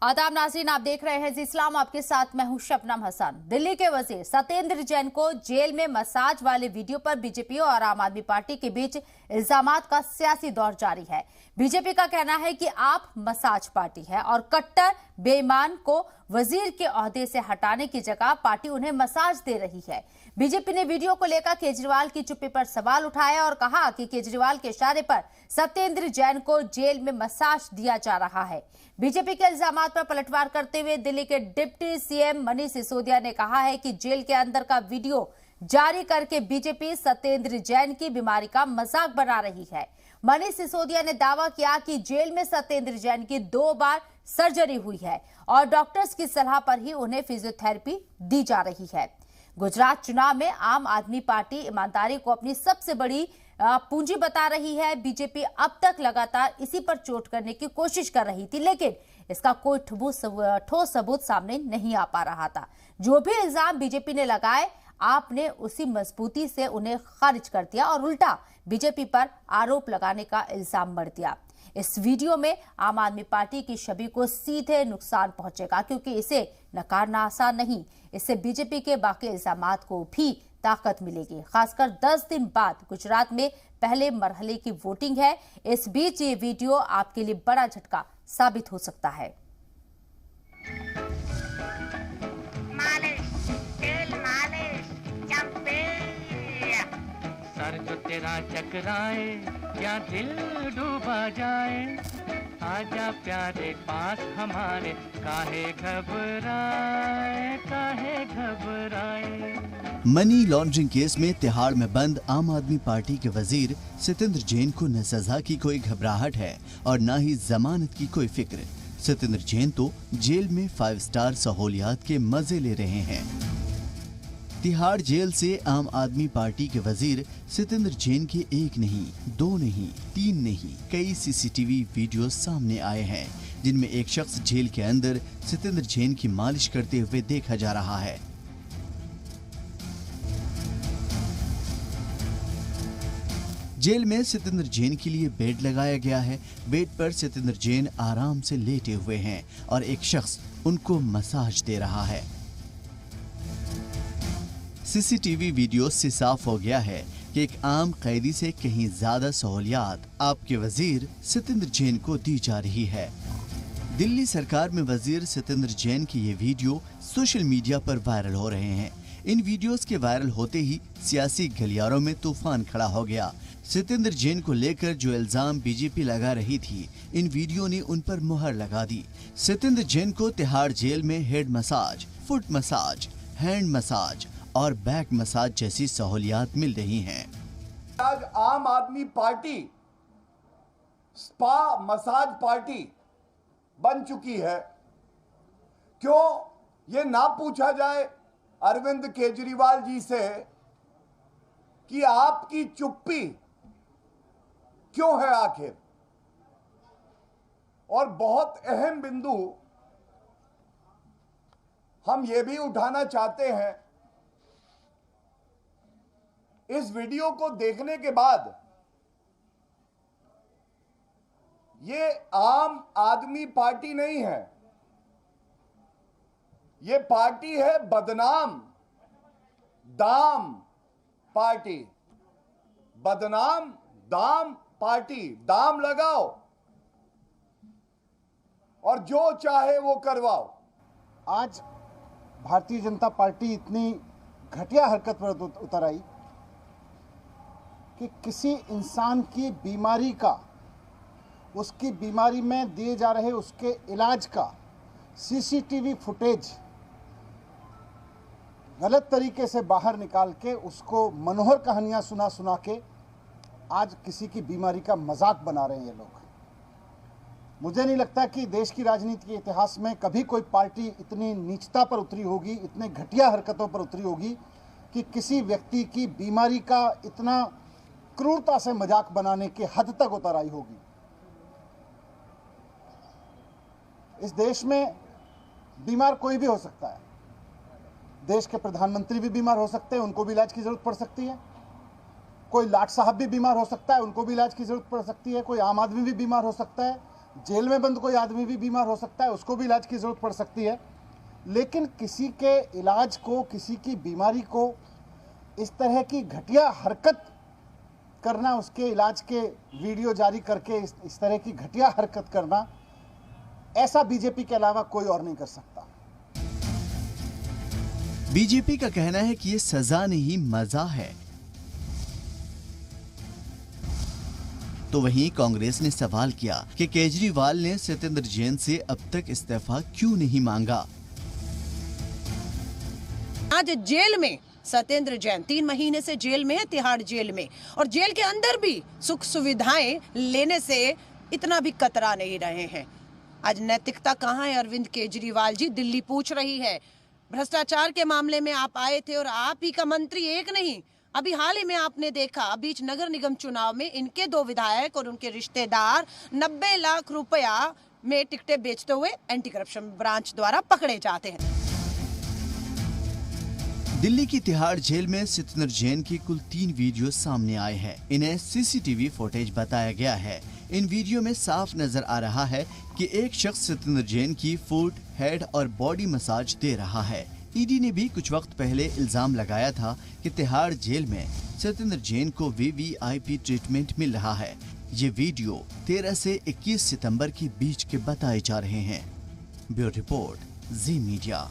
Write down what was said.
आदाब नाज़रीन, आप देख रहे हैं जी इस्लाम, आपके साथ मैं हूं शबनम हसन। दिल्ली के वजीर सत्येंद्र जैन को जेल में मसाज वाले वीडियो पर बीजेपी और आम आदमी पार्टी के बीच इल्जामात का सियासी दौर जारी है। बीजेपी का कहना है कि आप मसाज पार्टी है और कट्टर बेईमान को वजीर के ओहदे से हटाने की जगह पार्टी उन्हें मसाज दे रही है। बीजेपी ने वीडियो को लेकर केजरीवाल की चुप्पी पर सवाल उठाया और कहा कि केजरीवाल के इशारे पर सत्येंद्र जैन को जेल में मसाज दिया जा रहा है। बीजेपी के इल्जामात पर पलटवार करते हुए दिल्ली के डिप्टी सीएम मनीष सिसोदिया ने कहा है कि जेल के अंदर का वीडियो जारी करके बीजेपी सत्येंद्र जैन की बीमारी का मजाक बना रही है। मनीष सिसोदिया ने दावा किया कि जेल में सत्येंद्र जैन की 2 बार सर्जरी हुई है और डॉक्टर्स की सलाह पर ही उन्हें फिजियोथेरेपी दी जा रही है। गुजरात चुनाव में आम आदमी पार्टी ईमानदारी को अपनी सबसे बड़ी पूंजी बता रही है। बीजेपी अब तक लगातार इसी पर चोट करने की कोशिश कर रही थी, लेकिन इसका कोई ठोस सबूत सामने नहीं आ पा रहा था। जो भी इल्जाम बीजेपी ने लगाए, आपने उसी मजबूती से उन्हें खारिज कर दिया और उल्टा बीजेपी पर आरोप लगाने का इल्जाम मढ़ दिया। इस वीडियो में आम आदमी पार्टी की छवि को सीधे नुकसान पहुंचेगा, क्योंकि इसे नकारना आसान नहीं। इससे बीजेपी के बाकी इल्जामात को भी ताकत मिलेगी। खासकर 10 दिन बाद गुजरात में पहले मरहले की वोटिंग है। इस बीच ये वीडियो आपके लिए बड़ा झटका साबित हो सकता है। सर जो तेरा चकराए या दिल डूबा जाए, आजा प्यारे पास हमारे, काहे घबराए काहे घबराए। मनी लॉन्ड्रिंग केस में तिहाड़ में बंद आम आदमी पार्टी के वजीर सत्येंद्र जैन को न सजा की कोई घबराहट है और न ही जमानत की कोई फिक्र। सत्येंद्र जैन तो जेल में 5 स्टार सहूलियात के मजे ले रहे हैं। तिहाड़ जेल से आम आदमी पार्टी के वजीर सत्येंद्र जैन के 1 नहीं, 2 नहीं, 3 नहीं, कई सीसीटीवी वीडियो सामने आए हैं, जिनमें एक शख्स जेल के अंदर सत्येंद्र जैन की मालिश करते हुए देखा जा रहा है। जेल में सत्येंद्र जैन के लिए बेड लगाया गया है। बेड पर सत्येंद्र जैन आराम से लेटे हुए हैं और एक शख्स उनको मसाज दे रहा है। सीसीटीवी वीडियो से साफ हो गया है कि एक आम कैदी से कहीं ज्यादा सहूलियात आपके वजीर सत्येंद्र जैन को दी जा रही है। दिल्ली सरकार में वजीर सत्येंद्र जैन की ये वीडियो सोशल मीडिया पर वायरल हो रहे हैं। इन वीडियोस के वायरल होते ही सियासी गलियारों में तूफान खड़ा हो गया। सत्येंद्र जैन को लेकर जो इल्जाम बीजेपी लगा रही थी, इन वीडियो ने उन पर मुहर लगा दी। सत्येंद्र जैन को तिहाड़ जेल में head massage, foot massage, hand massage और बैक मसाज जैसी सहूलियात मिल रही हैं। आज आम आदमी पार्टी स्पा मसाज पार्टी बन चुकी है। क्यों ये ना पूछा जाए अरविंद केजरीवाल जी से कि आपकी चुप्पी क्यों है आखिर। और बहुत अहम बिंदु हम ये भी उठाना चाहते हैं, इस वीडियो को देखने के बाद ये आम आदमी पार्टी नहीं है, ये पार्टी है बदनाम दाम पार्टी। बदनाम दाम पार्टी, दाम लगाओ और जो चाहे वो करवाओ। आज भारतीय जनता पार्टी इतनी घटिया हरकत पर उतर आई कि किसी इंसान की बीमारी का, उसकी बीमारी में दिए जा रहे उसके इलाज का सीसीटीवी फुटेज गलत तरीके से बाहर निकाल के उसको मनोहर कहानियां सुना सुना के आज किसी की बीमारी का मजाक बना रहे हैं ये लोग। मुझे नहीं लगता कि देश की राजनीति के इतिहास में कभी कोई पार्टी इतनी नीचता पर उतरी होगी, इतने घटिया हरकतों पर उतरी होगी कि किसी व्यक्ति की बीमारी का इतना क्रूरता से मजाक बनाने के हद तक उतर आई होगी। इस देश में बीमार कोई भी हो सकता है। देश के प्रधानमंत्री भी बीमार हो सकते हैं, उनको भी इलाज की जरूरत पड़ सकती है। कोई लाट साहब भी बीमार हो सकता है, उनको भी इलाज की जरूरत पड़ सकती है। कोई आम आदमी भी बीमार हो सकता है, जेल में बंद कोई आदमी भी बीमार हो सकता है, उसको भी इलाज की ज़रूरत पड़ सकती है, लेकिन किसी के इलाज को, किसी की बीमारी को इस तरह की घटिया हरकत करना, उसके इलाज के वीडियो जारी करके इस तरह की घटिया हरकत करना, ऐसा बीजेपी के अलावा कोई और नहीं कर सकता। बीजेपी का कहना है कि ये सजा नहीं मजा है। तो वहीं कांग्रेस ने सवाल किया कि केजरीवाल ने सत्येंद्र जैन से अब तक इस्तीफा क्यों नहीं मांगा। आज जेल में सत्येंद्र जैन 3 महीने से जेल में है, तिहाड़ जेल में, और जेल के अंदर भी सुख सुविधाएं लेने से इतना भी कतरा नहीं रहे हैं। आज नैतिकता कहाँ है अरविंद केजरीवाल जी? दिल्ली पूछ रही है। भ्रष्टाचार के मामले में आप आए थे और आप ही का मंत्री एक नहीं, अभी हाल ही में आपने देखा बीच नगर निगम चुनाव में इनके 2 विधायक और उनके रिश्तेदार 90 लाख रुपया में टिकटें बेचते हुए एंटी करप्शन ब्रांच द्वारा पकड़े जाते हैं। दिल्ली की तिहाड़ जेल में सत्येंद्र जैन की कुल 3 वीडियो सामने आए हैं। इन्हें सीसीटीवी फुटेज बताया गया है। इन वीडियो में साफ नजर आ रहा है कि एक शख्स सत्येंद्र जैन की फुट, हेड और बॉडी मसाज दे रहा है। ईडी ने भी कुछ वक्त पहले इल्जाम लगाया था कि तिहाड़ जेल में सत्येंद्र जैन को वीवीआईपी ट्रीटमेंट मिल रहा है। ये वीडियो 13 से 21 सितंबर के बीच के बताए जा रहे हैं। ब्यूरो रिपोर्ट, जी मीडिया।